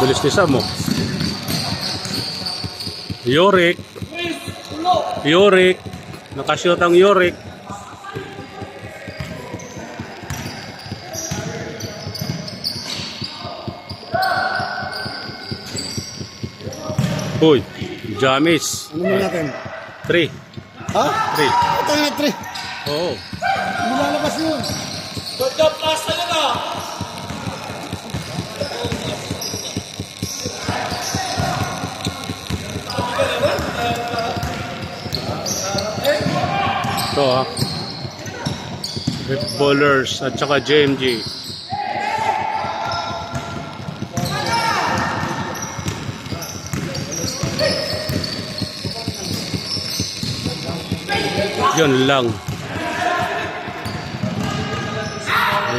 Bilis ni Sam, oh. Yorick. Yorick. Nakashoot ang Yorick. Uy, Jamis. Ano mo natin? 3. Ha? 3. Ito yung 3. Oo. Nilalabas yun. Ito, ha. Rip Ballers at saka JMG. Yun lang.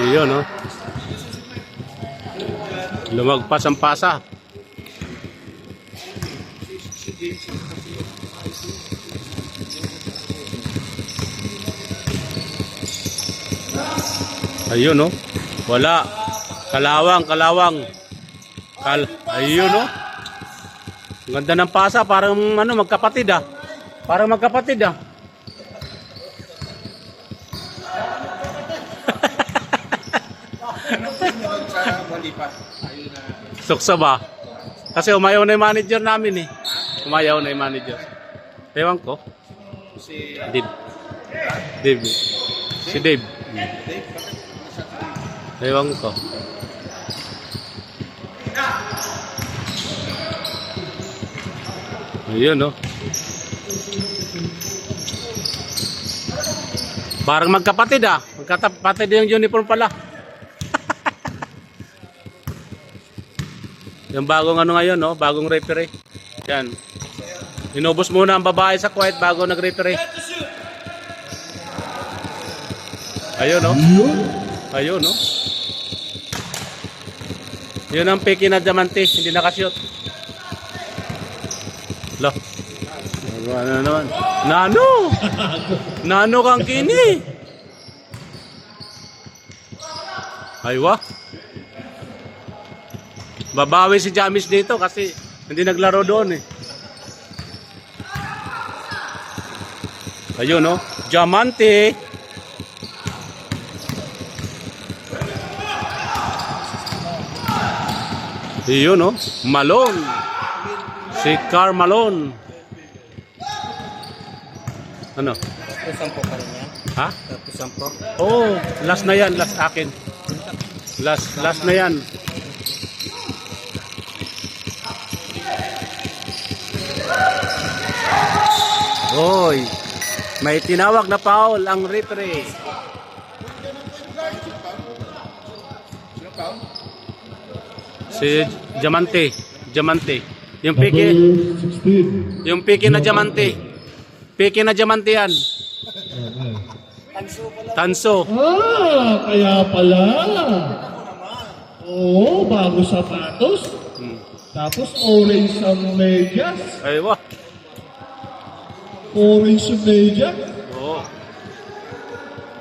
Ayun, oh. Lumagpas ang pasa. Ayun, oh. Wala. Kalawang, kalawang. Ayun, oh. Ang ganda ng pasa, parang ano, magkapatid, ah. Parang magkapatid, ah. Suksa ba? Kasi umayaw na yung manager namin, eh. Umayaw na yung manager. Ewan ko. Si Dave. Dave. Si Dave. Ewan ko. Ayun, no? Parang magkapatid, ah. Magkapatid yung uniform pala. Yung bagong ano ngayon, no? Bagong referee. Yan. Inubos muna ang babae sa Kuwait bago nag-referee. Ayun, no? Ayun, no? Yun ang piki na diamante. Hindi nakashoot. Lo. Ano naman? Nano! Nano kang kini! Aywa. Babawi si Jamis dito kasi hindi naglaro doon, eh. Ayun, no? Diamante. Ayun, no? Malone. Si Karl Malone. Ano? Sampo pa rin yan. Ha? Sampo. Oh, last na yan. Last akin. Last na yan. Hoy, may tinawag na foul ang referee. Si Diamante. Diamante. Yung piki na Diamante. Piki na Diamante yan. Tanso. Ah, kaya pala. Oo, bago sapatos. Tapos orange ang medyas. Aywa. Orange ang medyas. Oo.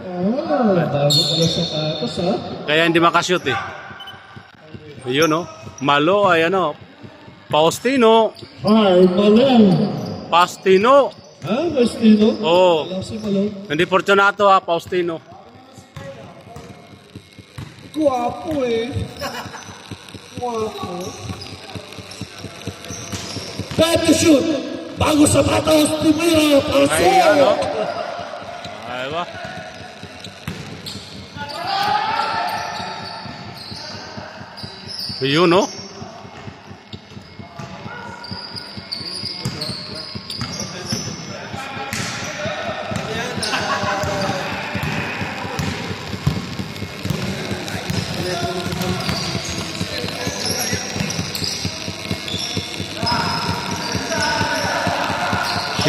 Ah, bago pala sapatos, ha? Kaya hindi makashoot, eh. Ayun, no? Malo, ay ano. Faustino. Ay, Malone. Pastino. Ah, Faustino? Oo. Wala si Malone. Hindi Fortunato, ha. Faustino. Guwapo, eh. Guwapo. Pwede shoot. Bago sapatos, Timiro. Ayun, no? Aywa. Ayun, no?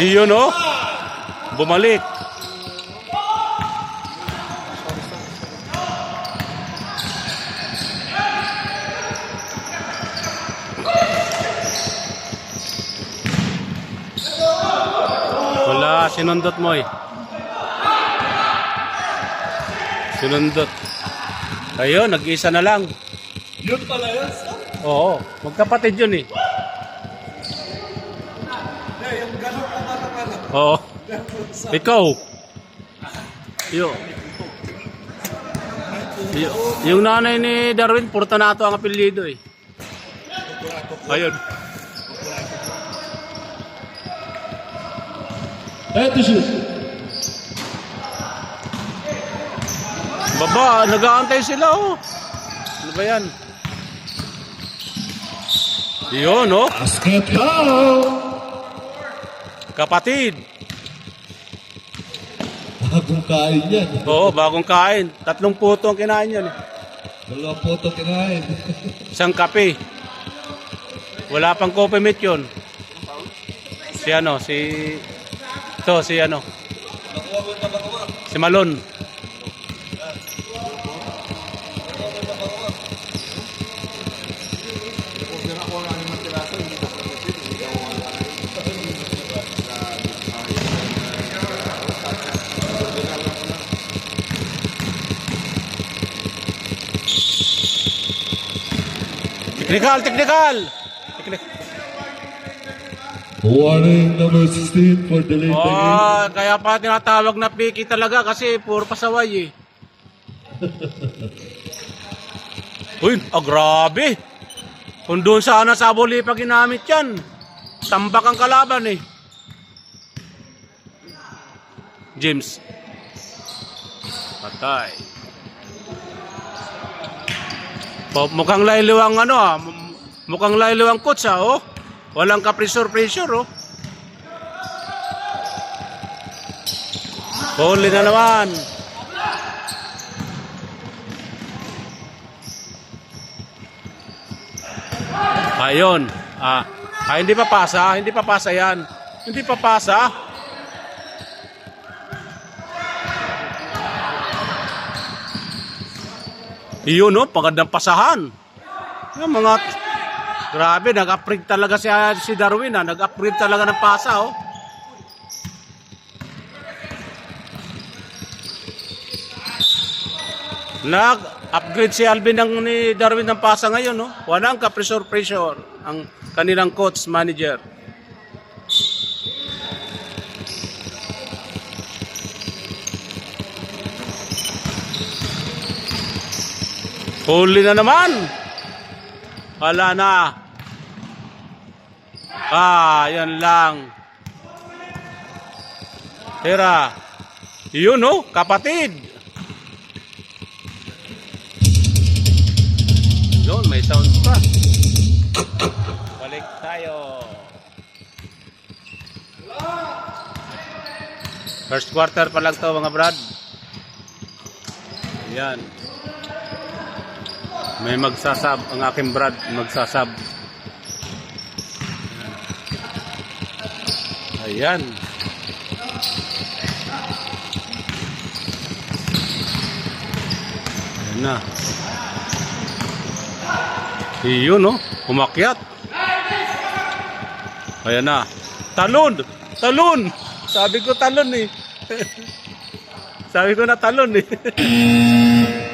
Ayun, no? Bumalik. Wala, sinundot mo, eh. Sinundot. Ayun, nag-isa na lang. Yun pala yun. Oo, magkapatid yun eh. Yung gano'n ka ba naman? Oo. Ikaw. Yo. Yung nanay ni Darwin, Fortunato ang apelyido eh. Ayun. 30 Baba, nag-aantay sila oh. Ano ba yan? Yun oh. Basket count. Kapatid. Bagong kain yan. Oo, bagong kain. 3 puto ang kinain yan eh. 2 puto kinain. Isang kape. Wala pang coffee mate yun. Si ano, si... Ito, si ano. Si Malon. Technical. Warning number 16 for delayed by Oh, kaya pa tinatawag na picky talaga kasi puro pasaway eh. Uy, grabe. Kung doon sana sa Buli pa ginamit yan, tambak ang kalaban eh. James. Patay. Mukhang layliwang ano ah. Mukhang layliwang coach ah oh. Walang ka-pressure oh. Huli na naman. Ayun. Hindi pa pasa yan. Hindi pa pasa. Iyon no, pagandang pasahan. Yung mga grabe, nag-upgrade talaga si Darwin nag-upgrade talaga ng pasa oh. Nag-upgrade si Alvin ni Darwin ng pasa ngayon no. Walang ka-pressure ang kanilang coach manager. Huli na naman. Wala na. Yan lang. Tira. Yun no, kapatid. Yun, may sound pa. Balik tayo. First quarter pa lang to mga brad. Yan. May magsasab, ang aking brad magsasab. Ayan. Ayan na. Iyon no, umakyat. Ayan na. Talon! Sabi ko talon eh. Sabi ko na talon eh.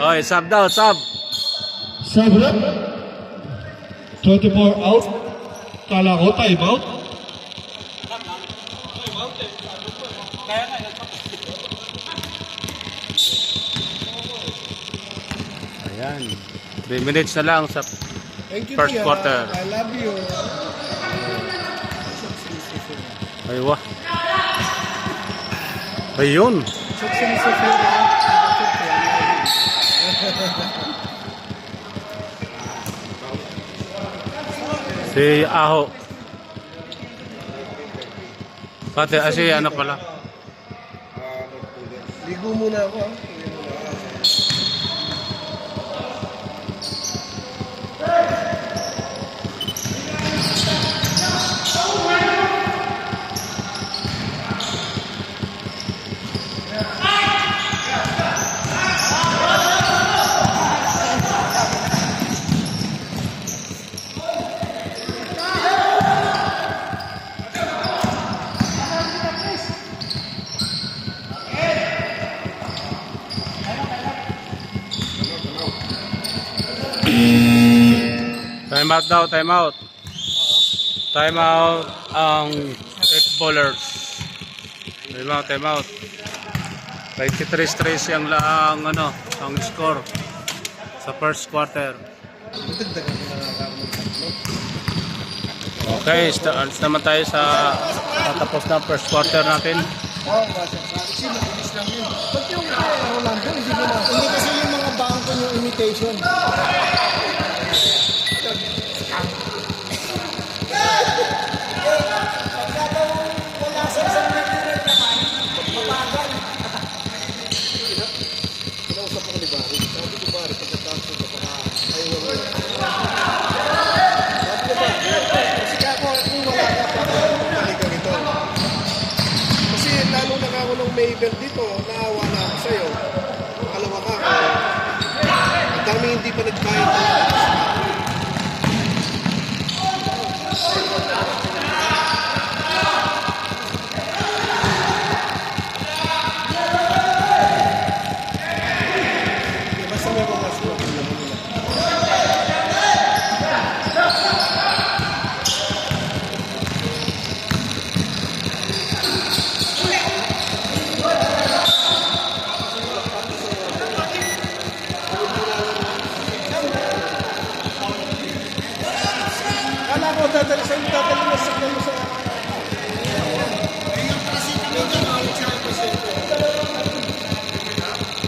Okay, sub daw, sub. Sabra. 24 out. Kala ko time out. Ayan. 3 minutes na lang sa Thank you, first Tia. quarter. I love you. Aywa. Ayun. Si Aho. Pati si ano pala. Ligo muna ako. Time out daw, time out. Time out ang 8 bowlers. Time out, time out. 23-3 ang ang score sa first quarter. Okay, start naman tayo sa tapos na first quarter natin. Ba't yung Rolando, hindi mo na? Hindi kasi yung mga bangko yung imitation. Kinausap ko ni Barry. Sabi ko Barry, pagkatapos ko baka ayaw mo. Sabi ko ba, kasi ako kung wala ka pa balik ito. Kasi lalo na ako nung Mabel dito, naawa na ako sa'yo. Makalawa ka. Ang dami hindi pa nagkain. Basta may mga smoke nila. Kala ko dadali sa iyo, dadali na sa kayo sa...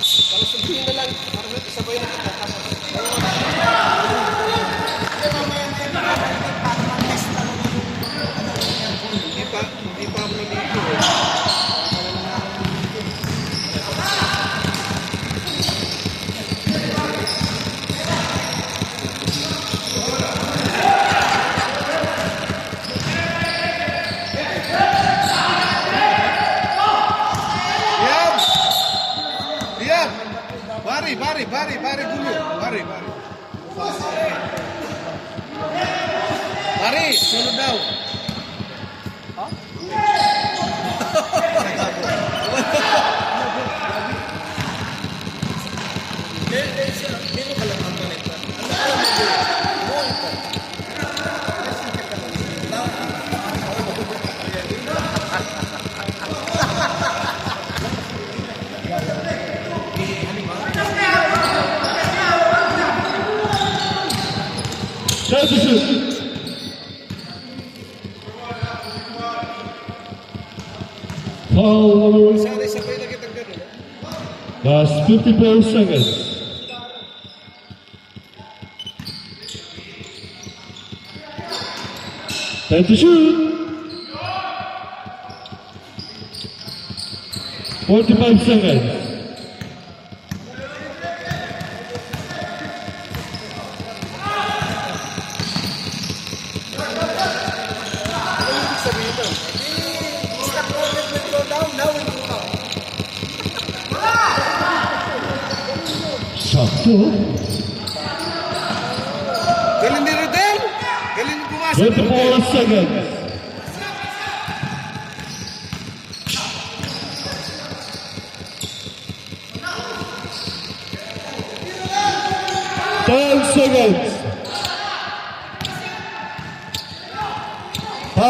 Para sabihin na lang, para natin sabay na kita. Hindi pa ako nalito eh. Riyad! Riyad! Bari dulu. Bari. Bari, sunod daw. Time to shoot. Foul. Sana sabay na kitang ganun. Last 54 seconds. Time to shoot. 45 seconds. Ano yung ibig sabihin doon? Stop order will go down, now it will come. Sakto. Galing ni Rodel! Galing ni Bumasa ni Rodel! 24 seconds. Seconds. 5.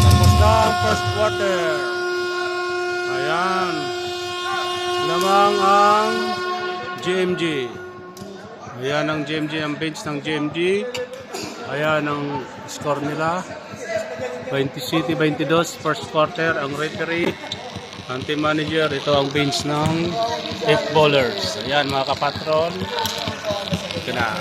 Tapos na ang first quarter. Ayan. Lamang ang GMG. Ayan ang GMG, ang bench ng GMG. Ayan ang score nila. 20 City, 22 first quarter. Ang referee, ang team manager, ito ang bench ng 8 bowlers. Ayan mga kapatron. Ito na.